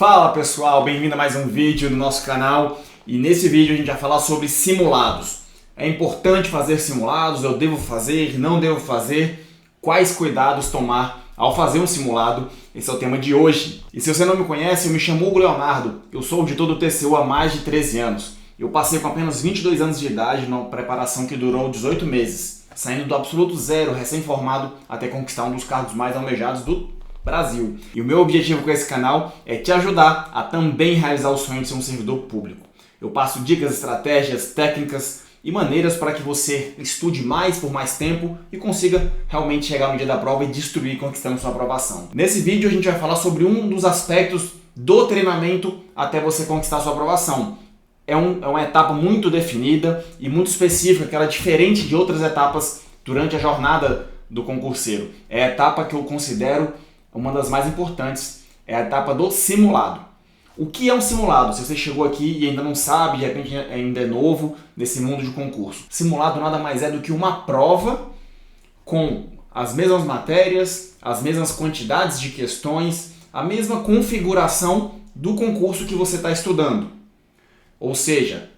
Fala pessoal, bem-vindo a mais um vídeo do nosso canal e nesse vídeo a gente vai falar sobre simulados. É importante fazer simulados? Eu devo fazer? Não devo fazer? Quais cuidados tomar ao fazer um simulado? Esse é o tema de hoje. E se você não me conhece, eu me chamo Hugo Leonardo, eu sou auditor do TCU há mais de 13 anos. Eu passei com apenas 22 anos de idade numa preparação que durou 18 meses, saindo do absoluto zero, recém-formado, até conquistar um dos cargos mais almejados do Brasil. E o meu objetivo com esse canal é te ajudar a também realizar o sonho de ser um servidor público. Eu passo dicas, estratégias, técnicas e maneiras para que você estude mais por mais tempo e consiga realmente chegar no dia da prova e destruir conquistando sua aprovação. Nesse vídeo a gente vai falar sobre um dos aspectos do treinamento até você conquistar sua aprovação. É uma etapa muito definida e muito específica, que ela é diferente de outras etapas durante a jornada do concurseiro. É a etapa que eu considero uma das mais importantes, é a etapa do simulado. O que é um simulado? Se você chegou aqui e ainda não sabe, de repente ainda é novo nesse mundo de concurso. Simulado nada mais é do que uma prova com as mesmas matérias, as mesmas quantidades de questões, a mesma configuração do concurso que você está estudando. Ou seja,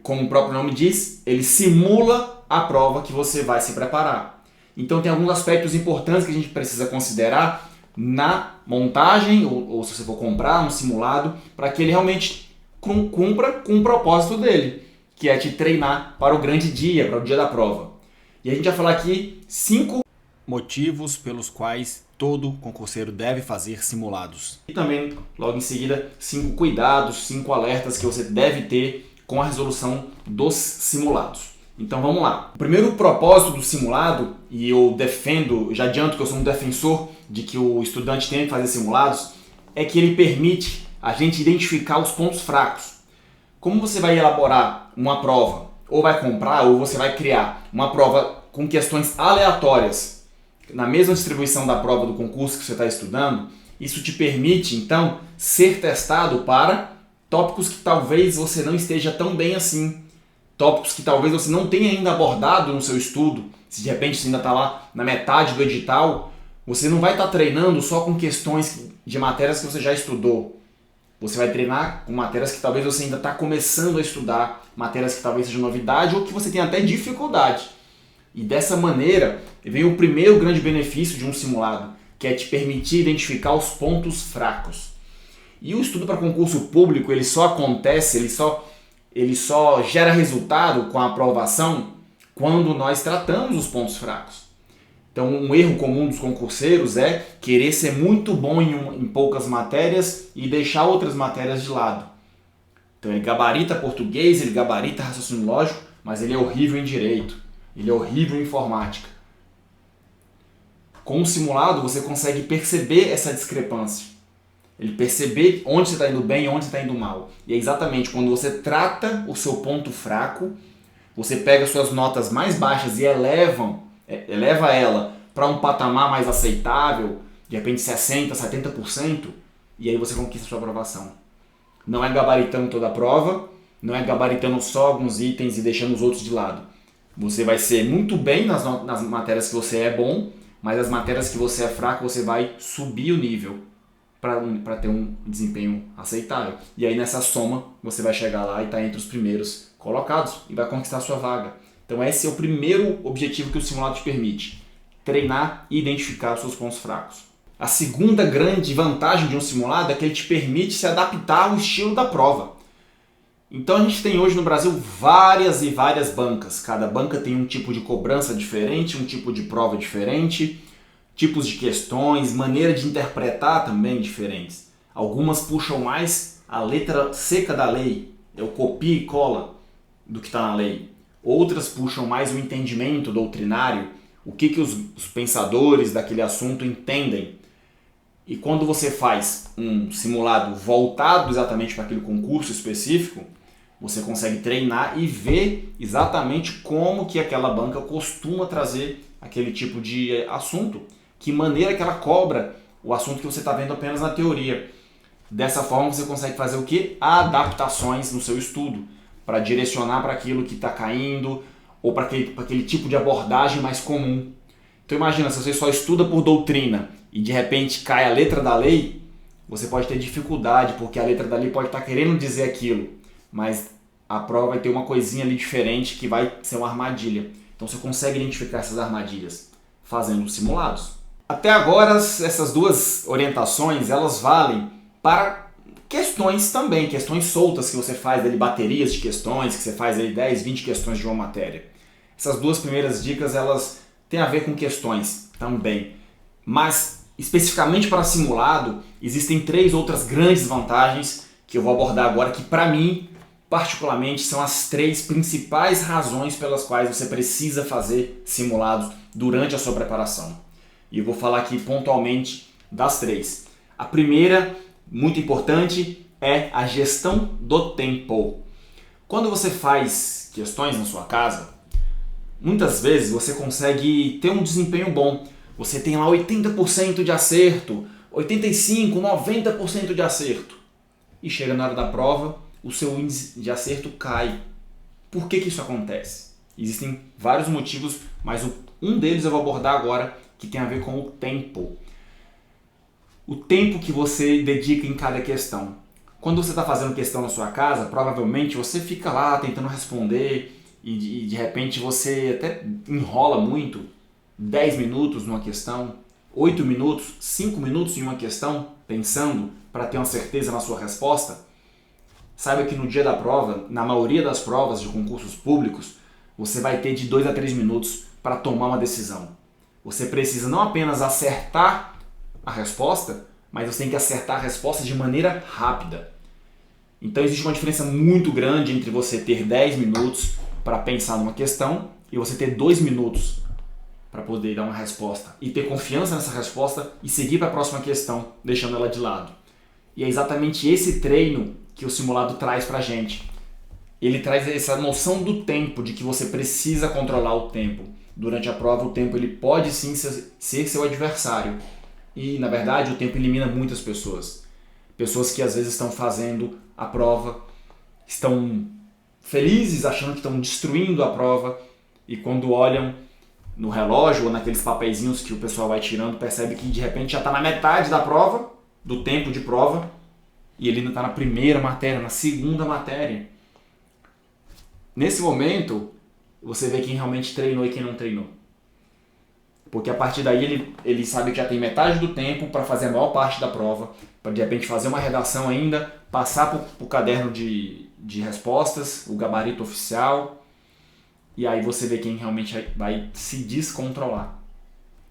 como o próprio nome diz, ele simula a prova que você vai se preparar. Então tem alguns aspectos importantes que a gente precisa considerar na montagem, ou se você for comprar um simulado, para que ele realmente cumpra com o propósito dele, que é te treinar para o grande dia, para o dia da prova. E a gente vai falar aqui 5 motivos pelos quais todo concurseiro deve fazer simulados. E também, logo em seguida, 5 cuidados, 5 alertas que você deve ter com a resolução dos simulados. Então vamos lá. O primeiro propósito do simulado, e eu defendo, já adianto que eu sou um defensor de que o estudante tem que fazer simulados, é que ele permite a gente identificar os pontos fracos. Como você vai elaborar uma prova, ou vai comprar, ou você vai criar uma prova com questões aleatórias, na mesma distribuição da prova do concurso que você está estudando, isso te permite, então, ser testado para tópicos que talvez você não esteja tão bem assim. Tópicos que talvez você não tenha ainda abordado no seu estudo. Se de repente você ainda está lá na metade do edital, você não vai estar treinando só com questões de matérias que você já estudou. Você vai treinar com matérias que talvez você ainda está começando a estudar, matérias que talvez sejam novidade ou que você tenha até dificuldade. E dessa maneira vem o primeiro grande benefício de um simulado, que é te permitir identificar os pontos fracos. E o estudo para concurso público, ele só acontece, ele só gera resultado com a aprovação quando nós tratamos os pontos fracos. Então, um erro comum dos concurseiros é querer ser muito bom em poucas matérias e deixar outras matérias de lado. Então, ele gabarita português, ele gabarita raciocínio lógico, mas ele é horrível em direito, ele é horrível em informática. Com o simulado, você consegue perceber essa discrepância. Ele perceber onde você está indo bem e onde você está indo mal. E é exatamente quando você trata o seu ponto fraco, você pega suas notas mais baixas e eleva ela para um patamar mais aceitável, de repente 60%, 70%, e aí você conquista a sua aprovação. Não é gabaritando toda a prova, não é gabaritando só alguns itens e deixando os outros de lado. Você vai ser muito bem nas matérias que você é bom, mas as matérias que você é fraco, você vai subir o nível para ter um desempenho aceitável. E aí nessa soma você vai chegar lá e estar entre os primeiros colocados e vai conquistar a sua vaga. Então esse é o primeiro objetivo que o simulado te permite: treinar e identificar os seus pontos fracos. A segunda grande vantagem de um simulado é que ele te permite se adaptar ao estilo da prova. Então a gente tem hoje no Brasil várias e várias bancas. Cada banca tem um tipo de cobrança diferente, um tipo de prova diferente, tipos de questões, maneira de interpretar também diferentes. Algumas puxam mais a letra seca da lei, é o copia e cola do que está na lei. Outras puxam mais o entendimento doutrinário, o que os pensadores daquele assunto entendem. E quando você faz um simulado voltado exatamente para aquele concurso específico, você consegue treinar e ver exatamente como que aquela banca costuma trazer aquele tipo de assunto. Que maneira que ela cobra o assunto que você está vendo apenas na teoria. Dessa forma você consegue fazer o quê? Adaptações no seu estudo, para direcionar para aquilo que está caindo, ou para aquele tipo de abordagem mais comum. Então imagina, se você só estuda por doutrina e de repente cai a letra da lei, você pode ter dificuldade, porque a letra dali pode estar querendo dizer aquilo, mas a prova vai ter uma coisinha ali diferente que vai ser uma armadilha. Então você consegue identificar essas armadilhas fazendo simulados. Até agora, essas duas orientações, elas valem para questões também, questões soltas que você faz ali, baterias de questões, que você faz aí 10, 20 questões de uma matéria. Essas duas primeiras dicas, elas têm a ver com questões também. Mas, especificamente para simulado, existem 3 outras grandes vantagens que eu vou abordar agora, que para mim, particularmente, são as 3 principais razões pelas quais você precisa fazer simulados durante a sua preparação. E eu vou falar aqui pontualmente das 3. A primeira, muito importante, é a gestão do tempo. Quando você faz questões na sua casa, muitas vezes você consegue ter um desempenho bom. Você tem lá 80% de acerto, 85%, 90% de acerto. E chega na hora da prova, o seu índice de acerto cai. Por que isso acontece? Existem vários motivos, mas um deles eu vou abordar agora, que tem a ver com o tempo. O tempo que você dedica em cada questão. Quando você está fazendo questão na sua casa, provavelmente você fica lá tentando responder e de repente você até enrola muito, 10 minutos numa questão, 8 minutos, 5 minutos em uma questão, pensando para ter uma certeza na sua resposta. Saiba que no dia da prova, na maioria das provas de concursos públicos, você vai ter de 2 a 3 minutos para tomar uma decisão. Você precisa não apenas acertar a resposta, mas você tem que acertar a resposta de maneira rápida. Então existe uma diferença muito grande entre você ter 10 minutos para pensar numa questão e você ter 2 minutos para poder dar uma resposta e ter confiança nessa resposta e seguir para a próxima questão, deixando ela de lado. E é exatamente esse treino que o simulado traz para a gente. Ele traz essa noção do tempo, de que você precisa controlar o tempo. Durante a prova, o tempo ele pode sim ser seu adversário. E, na verdade, o tempo elimina muitas pessoas. Pessoas que às vezes estão fazendo a prova, estão felizes, achando que estão destruindo a prova, e quando olham no relógio ou naqueles papeizinhos que o pessoal vai tirando, percebe que de repente já está na metade da prova, do tempo de prova, e ele ainda está na primeira matéria, na segunda matéria. Nesse momento, você vê quem realmente treinou e quem não treinou. Porque a partir daí ele sabe que já tem metade do tempo para fazer a maior parte da prova, para de repente fazer uma redação ainda, passar para o caderno de respostas, o gabarito oficial, e aí você vê quem realmente vai se descontrolar.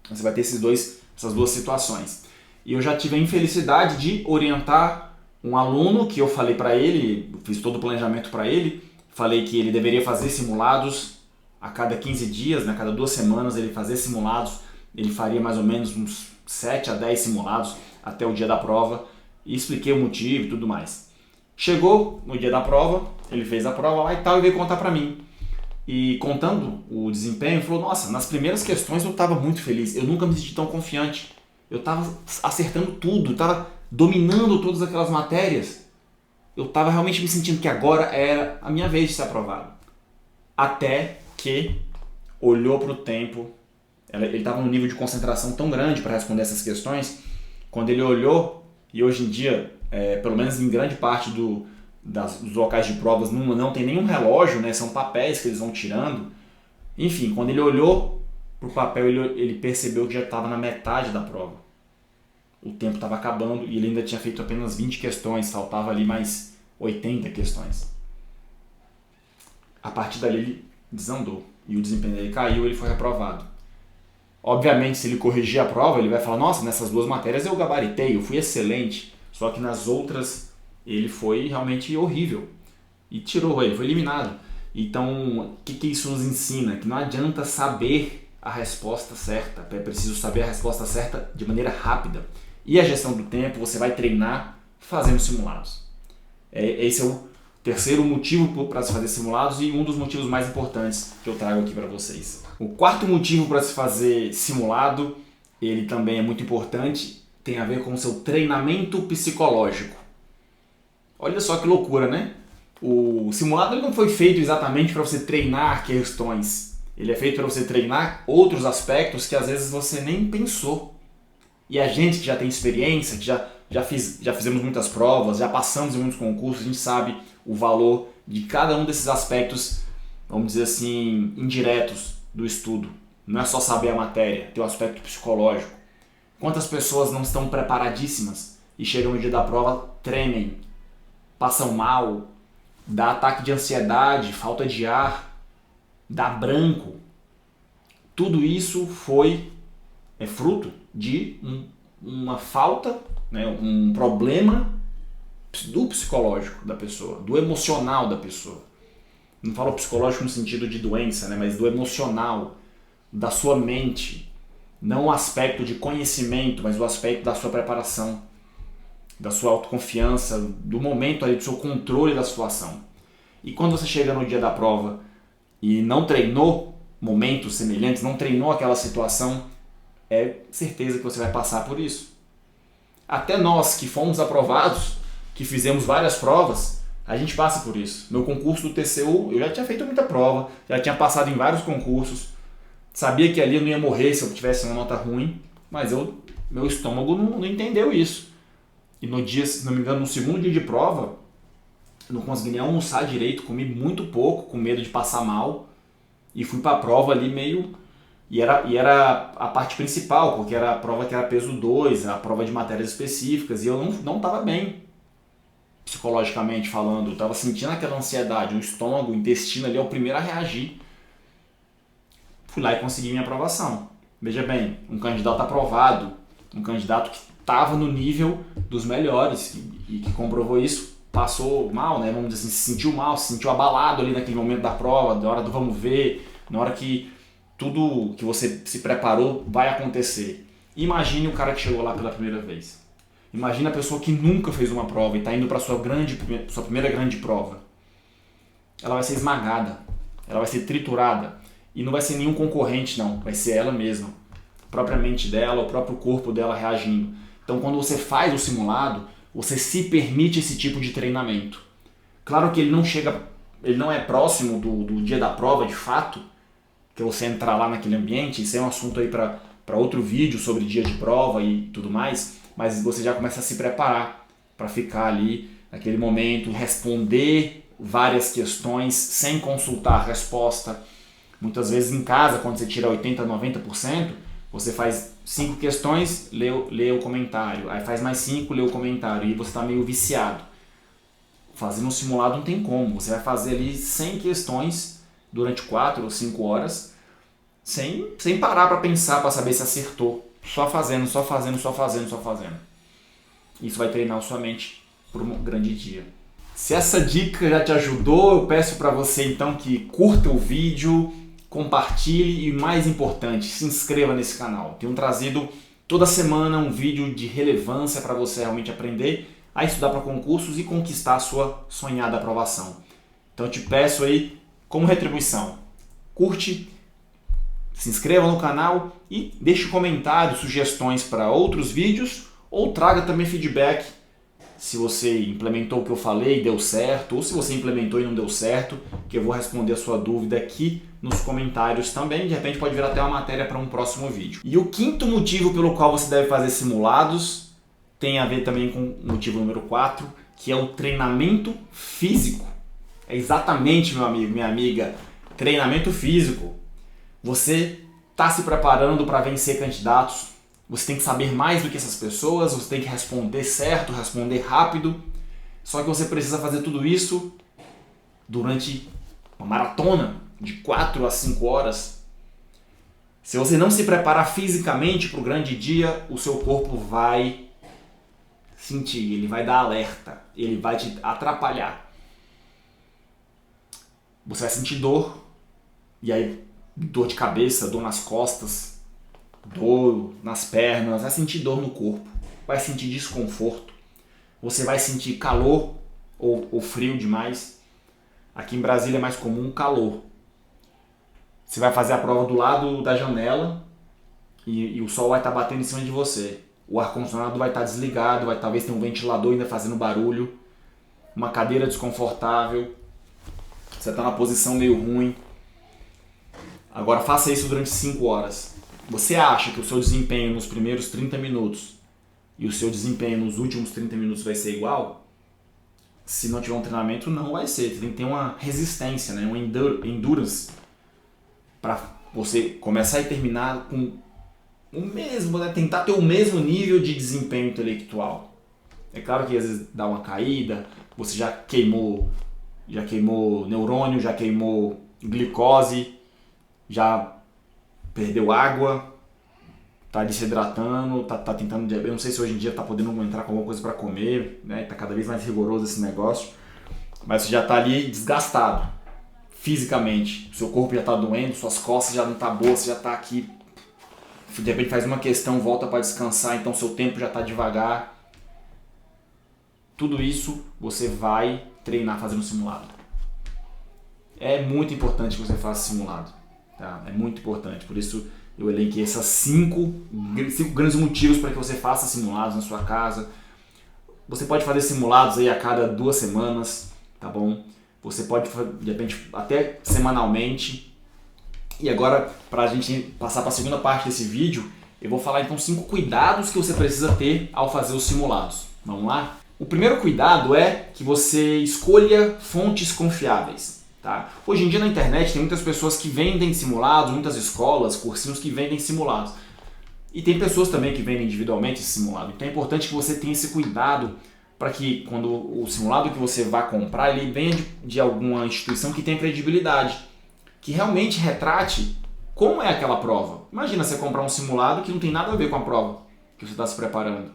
Você vai ter essas duas situações. E eu já tive a infelicidade de orientar um aluno que eu falei para ele, fiz todo o planejamento para ele, falei que ele deveria fazer simulados a cada 15 dias, né, cada 2 semanas ele fazia simulados, ele faria mais ou menos uns 7 a 10 simulados até o dia da prova, e expliquei o motivo e tudo mais. Chegou no dia da prova, ele fez a prova lá e tal, e veio contar para mim. E contando o desempenho, falou, nossa, nas primeiras questões eu estava muito feliz, eu nunca me senti tão confiante, eu estava acertando tudo, estava dominando todas aquelas matérias, eu estava realmente me sentindo que agora era a minha vez de ser aprovado. Até que olhou para o tempo, ele estava num nível de concentração tão grande para responder essas questões, quando ele olhou, e hoje em dia, pelo menos em grande parte dos locais de provas não tem nenhum relógio, né? São papéis que eles vão tirando. Enfim, quando ele olhou para o papel, ele percebeu que já estava na metade da prova. O tempo estava acabando e ele ainda tinha feito apenas 20 questões, faltava ali mais 80 questões. A partir dali ele desandou e o desempenho dele caiu e ele foi reprovado. Obviamente, se ele corrigir a prova, ele vai falar, nossa, nessas 2 matérias eu gabaritei, eu fui excelente, só que nas outras ele foi realmente horrível e ele foi eliminado. Então, o que isso nos ensina? Que não adianta saber a resposta certa, é preciso saber a resposta certa de maneira rápida. E a gestão do tempo você vai treinar fazendo simulados. Esse é o terceiro motivo para se fazer simulados e um dos motivos mais importantes que eu trago aqui para vocês. O quarto motivo para se fazer simulado, ele também é muito importante, tem a ver com o seu treinamento psicológico. Olha só que loucura, né? O simulado ele não foi feito exatamente para você treinar questões. Ele é feito para você treinar outros aspectos que às vezes você nem pensou. E a gente que já tem experiência, que já já fizemos muitas provas, já passamos em muitos concursos, a gente sabe o valor de cada um desses aspectos, vamos dizer assim, indiretos do estudo. Não é só saber a matéria, tem o aspecto psicológico. Quantas pessoas não estão preparadíssimas e chegam no dia da prova, tremem, passam mal, dá ataque de ansiedade, falta de ar, dá branco. Tudo isso é fruto de uma falta, né, um problema do psicológico da pessoa, do emocional da pessoa. Não falo psicológico no sentido de doença, né, mas do emocional, da sua mente. Não o aspecto de conhecimento, mas o aspecto da sua preparação, da sua autoconfiança, do momento ali, do seu controle da situação. E quando você chega no dia da prova e não treinou momentos semelhantes, não treinou aquela situação, é certeza que você vai passar por isso. Até nós que fomos aprovados, que fizemos várias provas, a gente passa por isso. Meu concurso do TCU, eu já tinha feito muita prova, já tinha passado em vários concursos, sabia que ali eu não ia morrer se eu tivesse uma nota ruim, mas meu estômago não entendeu isso. E no dia, se não me engano, no segundo dia de prova, eu não consegui nem almoçar direito, comi muito pouco, com medo de passar mal, e fui para a prova ali meio... E era a parte principal, porque era a prova que era peso 2, a prova de matérias específicas, e eu não estava bem, psicologicamente falando. Eu estava sentindo aquela ansiedade, o estômago, o intestino ali é o primeiro a reagir. Fui lá e consegui minha aprovação. Veja bem, um candidato aprovado, um candidato que estava no nível dos melhores e que comprovou isso, passou mal, né? Vamos dizer assim, se sentiu mal, se sentiu abalado ali naquele momento da prova, na hora do vamos ver, na hora que tudo que você se preparou vai acontecer. Imagine o cara que chegou lá pela primeira vez. Imagine a pessoa que nunca fez uma prova e está indo para sua primeira grande prova. Ela vai ser esmagada, ela vai ser triturada. E não vai ser nenhum concorrente, não. Vai ser ela mesma. A própria mente dela, o próprio corpo dela reagindo. Então, quando você faz o simulado, você se permite esse tipo de treinamento. Claro que ele não é próximo do dia da prova, de fato, que você entrar lá naquele ambiente. Isso é um assunto aí para outro vídeo sobre dia de prova e tudo mais. Mas você já começa a se preparar para ficar ali naquele momento, responder várias questões sem consultar a resposta. Muitas vezes em casa, quando você tira 80%, 90%, você faz 5 questões, lê o comentário. Aí faz mais 5, lê o comentário. E você está meio viciado. Fazendo um simulado não tem como. Você vai fazer ali 100 questões durante 4 ou 5 horas, sem parar para pensar, para saber se acertou. Só fazendo, só fazendo, só fazendo, só fazendo. Isso vai treinar a sua mente para um grande dia. Se essa dica já te ajudou, eu peço para você então que curta o vídeo, compartilhe e, mais importante, se inscreva nesse canal. Tenho trazido toda semana um vídeo de relevância para você realmente aprender a estudar para concursos e conquistar a sua sonhada aprovação. Então eu te peço aí, como retribuição, curte, se inscreva no canal e deixe comentários, sugestões para outros vídeos, ou traga também feedback se você implementou o que eu falei e deu certo, ou se você implementou e não deu certo, que eu vou responder a sua dúvida aqui nos comentários também. De repente pode virar até uma matéria para um próximo vídeo. E o quinto motivo pelo qual você deve fazer simulados tem a ver também com o motivo número 4, que é o treinamento físico. É exatamente, meu amigo, minha amiga, treinamento físico. Você está se preparando para vencer candidatos. Você tem que saber mais do que essas pessoas, você tem que responder certo, responder rápido. Só que você precisa fazer tudo isso durante uma maratona de 4 a 5 horas. Se você não se preparar fisicamente para o grande dia, o seu corpo vai sentir, ele vai dar alerta, ele vai te atrapalhar. Você vai sentir dor, e aí dor de cabeça, dor nas costas, dor nas pernas, vai sentir dor no corpo, vai sentir desconforto, você vai sentir calor ou frio demais. Aqui em Brasília é mais comum calor. Você vai fazer a prova do lado da janela e o sol vai estar batendo em cima de você. O ar-condicionado vai estar desligado, talvez tenha um ventilador ainda fazendo barulho, uma cadeira desconfortável, você está na posição meio ruim. Agora faça isso durante 5 horas. Você acha que o seu desempenho nos primeiros 30 minutos e o seu desempenho nos últimos 30 minutos vai ser igual, se não tiver um treinamento, não vai ser. Você tem que ter uma resistência, né? Uma endurance, para você começar e terminar com o mesmo, né? Tentar ter o mesmo nível de desempenho intelectual. É claro que às vezes dá uma caída, você já queimou neurônio, já queimou glicose, já perdeu água, tá desidratando, tá tentando, eu não sei se hoje em dia tá podendo entrar com alguma coisa para comer, né? Tá cada vez mais rigoroso esse negócio, mas você já tá ali desgastado fisicamente, seu corpo já tá doendo, suas costas já não tá boas, você já tá aqui, de repente faz uma questão, volta para descansar, então seu tempo já tá devagar. Tudo isso você vai treinar fazendo simulado. É muito importante que você faça simulado, tá? É muito importante, por isso eu elenquei esses 5 grandes motivos para que você faça simulados na sua casa. Você pode fazer simulados aí a cada 2 semanas, tá bom? Você pode, de repente, até semanalmente. E agora, para a gente passar para a segunda parte desse vídeo, eu vou falar então 5 cuidados que você precisa ter ao fazer os simulados. Vamos lá? O primeiro cuidado é que você escolha fontes confiáveis. Tá? Hoje em dia na internet tem muitas pessoas que vendem simulados, muitas escolas, cursinhos que vendem simulados. E tem pessoas também que vendem individualmente esse simulado. Então é importante que você tenha esse cuidado para que quando o simulado que você vai comprar, ele venha de alguma instituição que tenha credibilidade, que realmente retrate como é aquela prova. Imagina você comprar um simulado que não tem nada a ver com a prova que você está se preparando.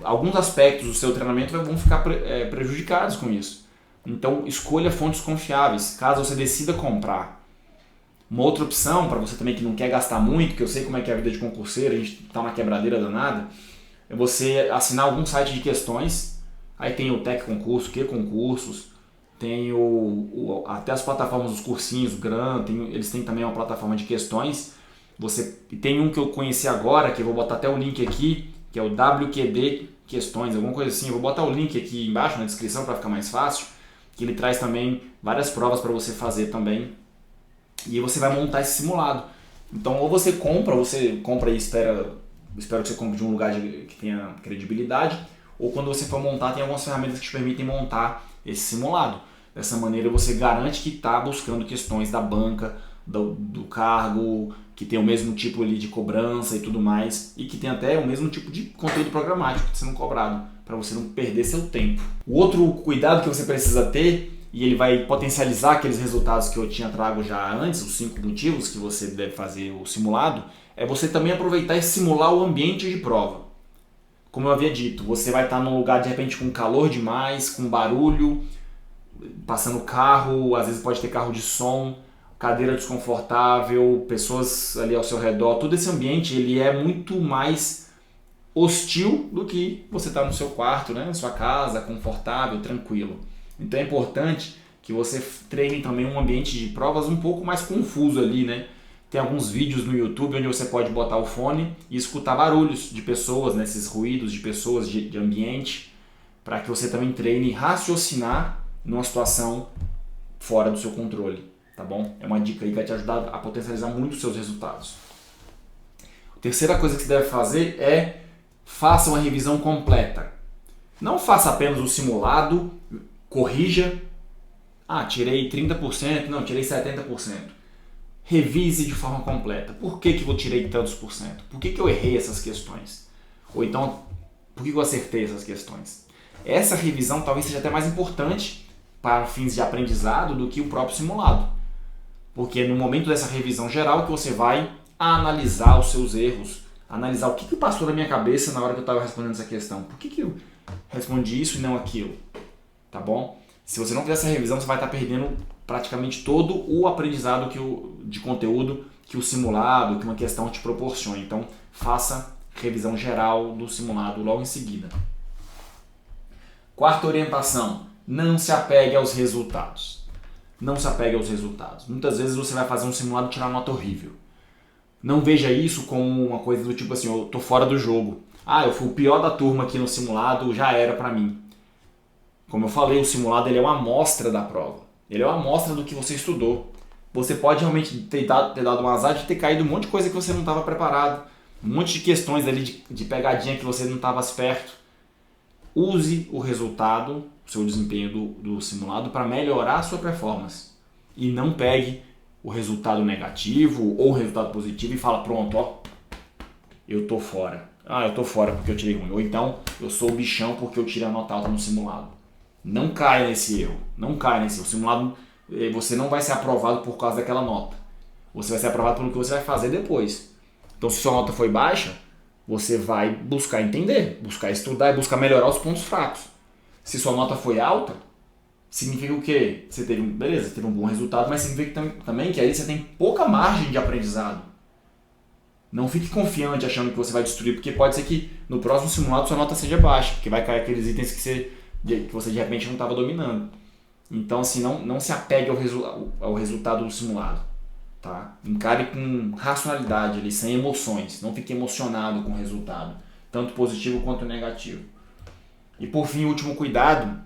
Alguns aspectos do seu treinamento vão ficar prejudicados com isso. Então, escolha fontes confiáveis, caso você decida comprar. Uma outra opção, para você também que não quer gastar muito, que eu sei como é que é a vida de concurseiro, a gente está na quebradeira danada, é você assinar algum site de questões. Aí tem o Tec Concurso, Que Concursos, tem até as plataformas dos cursinhos, o GRAM, eles têm também uma plataforma de questões. Tem um que eu conheci agora, que eu vou botar até o link aqui, que é o WQD Questões, alguma coisa assim. Eu vou botar o link aqui embaixo na descrição para ficar mais fácil, que ele traz também várias provas para você fazer também. E aí você vai montar esse simulado. Então, ou você compra e espero que você compre de um lugar que tenha credibilidade, ou quando você for montar, tem algumas ferramentas que te permitem montar esse simulado. Dessa maneira você garante que está buscando questões da banca, do cargo, que tem o mesmo tipo ali de cobrança e tudo mais, e que tem até o mesmo tipo de conteúdo programático sendo cobrado, para você não perder seu tempo. O outro cuidado que você precisa ter, e ele vai potencializar aqueles resultados que eu tinha trago já antes, os 5 motivos que você deve fazer o simulado, é você também aproveitar e simular o ambiente de prova. Como eu havia dito, você vai estar num lugar de repente com calor demais, com barulho, passando carro, às vezes pode ter carro de som, cadeira desconfortável, pessoas ali ao seu redor. Todo esse ambiente ele é muito mais hostil do que você estar no seu quarto, né, na sua casa, confortável, tranquilo. Então é importante que você treine também um ambiente de provas um pouco mais confuso ali, né? Tem alguns vídeos no YouTube onde você pode botar o fone e escutar barulhos de pessoas, né, esses ruídos de pessoas, de ambiente, para que você também treine raciocinar numa situação fora do seu controle, tá bom? É uma dica aí que vai te ajudar a potencializar muito os seus resultados. A terceira coisa que você deve fazer é faça uma revisão completa. Não faça apenas o simulado, corrija. Tirei 30%, não, tirei 70%. Revise de forma completa. Por que eu tirei tantos por cento? Por que eu errei essas questões? Ou então, por que eu acertei essas questões? Essa revisão talvez seja até mais importante para fins de aprendizado do que o próprio simulado. Porque no momento dessa revisão geral que você vai analisar os seus erros, analisar o que passou na minha cabeça na hora que eu estava respondendo essa questão. Por que eu respondi isso e não aquilo? Tá bom? Se você não fizer essa revisão, você vai estar perdendo praticamente todo o aprendizado de conteúdo que o simulado, que uma questão te proporciona. Então, faça revisão geral do simulado logo em seguida. Quarta orientação, não se apegue aos resultados. Não se apegue aos resultados. Muitas vezes você vai fazer um simulado e tirar uma nota horrível. Não veja isso como uma coisa do tipo assim, eu tô fora do jogo. Eu fui o pior da turma aqui no simulado, já era pra mim. Como eu falei, o simulado ele é uma amostra da prova. Ele é uma amostra do que você estudou. Você pode realmente ter dado um azar de ter caído um monte de coisa que você não estava preparado. um monte de questões ali de pegadinha que você não estava esperto. Use o resultado, o seu desempenho do simulado para melhorar a sua performance. E não pegue o resultado negativo ou o resultado positivo e fala, pronto, ó, eu tô fora. Ah, eu tô fora porque eu tirei ruim. Ou então, eu sou o bichão porque eu tirei a nota alta no simulado. Não caia nesse erro. Não caia nesse erro. O simulado, você não vai ser aprovado por causa daquela nota. Você vai ser aprovado pelo que você vai fazer depois. Então, se sua nota foi baixa, você vai buscar entender, buscar estudar e buscar melhorar os pontos fracos. Se sua nota foi alta, significa o quê? Você teve, beleza, teve um bom resultado, mas significa também que aí você tem pouca margem de aprendizado. Não fique confiante achando que você vai destruir, porque pode ser que no próximo simulado sua nota seja baixa, porque vai cair aqueles itens que você de repente não estava dominando. Então, assim, não se apegue ao resultado do simulado. Tá? Encare com racionalidade, ali, sem emoções. Não fique emocionado com o resultado, tanto positivo quanto negativo. E por fim, o último cuidado,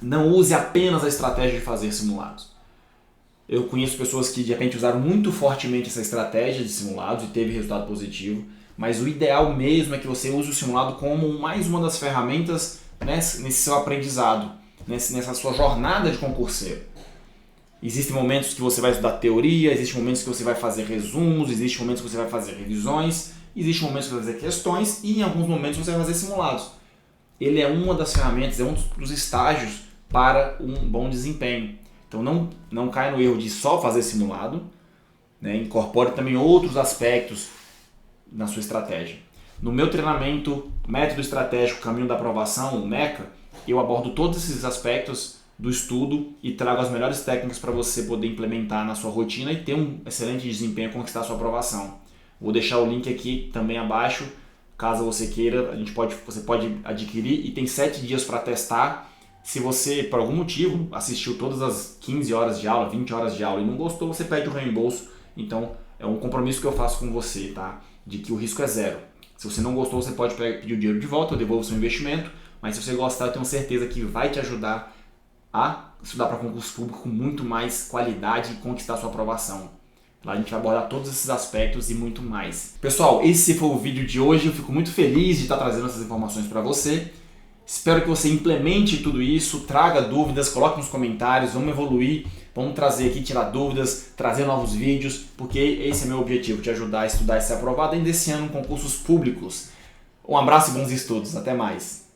não use apenas a estratégia de fazer simulados. Eu conheço pessoas que de repente usaram muito fortemente essa estratégia de simulados e teve resultado positivo, mas o ideal mesmo é que você use o simulado como mais uma das ferramentas nesse seu aprendizado, nessa sua jornada de concurseiro. Existem momentos que você vai estudar teoria, existem momentos que você vai fazer resumos, existem momentos que você vai fazer revisões, existem momentos que você vai fazer questões e em alguns momentos você vai fazer simulados. Ele é uma das ferramentas, é um dos estágios para um bom desempenho. Então não caia no erro de só fazer simulado, né? Incorpore também outros aspectos na sua estratégia. No meu treinamento Método Estratégico Caminho da Aprovação, o MECA, eu abordo todos esses aspectos do estudo e trago as melhores técnicas para você poder implementar na sua rotina e ter um excelente desempenho e conquistar a sua aprovação. Vou deixar o link aqui também abaixo, caso você queira, você pode adquirir e tem 7 dias para testar. Se você, por algum motivo, assistiu todas as 15 horas de aula, 20 horas de aula e não gostou, você pede o reembolso. Então, é um compromisso que eu faço com você, tá? De que o risco é zero. Se você não gostou, você pode pedir o dinheiro de volta, eu devolvo o seu investimento. Mas se você gostar, eu tenho certeza que vai te ajudar a estudar para concurso público com muito mais qualidade e conquistar sua aprovação. Lá a gente vai abordar todos esses aspectos e muito mais. Pessoal, esse foi o vídeo de hoje. Eu fico muito feliz de estar trazendo essas informações para você. Espero que você implemente tudo isso, traga dúvidas, coloque nos comentários, vamos evoluir, vamos trazer aqui, tirar dúvidas, trazer novos vídeos, porque esse é meu objetivo, te ajudar a estudar e ser aprovado ainda esse ano em concursos públicos. Um abraço e bons estudos, até mais!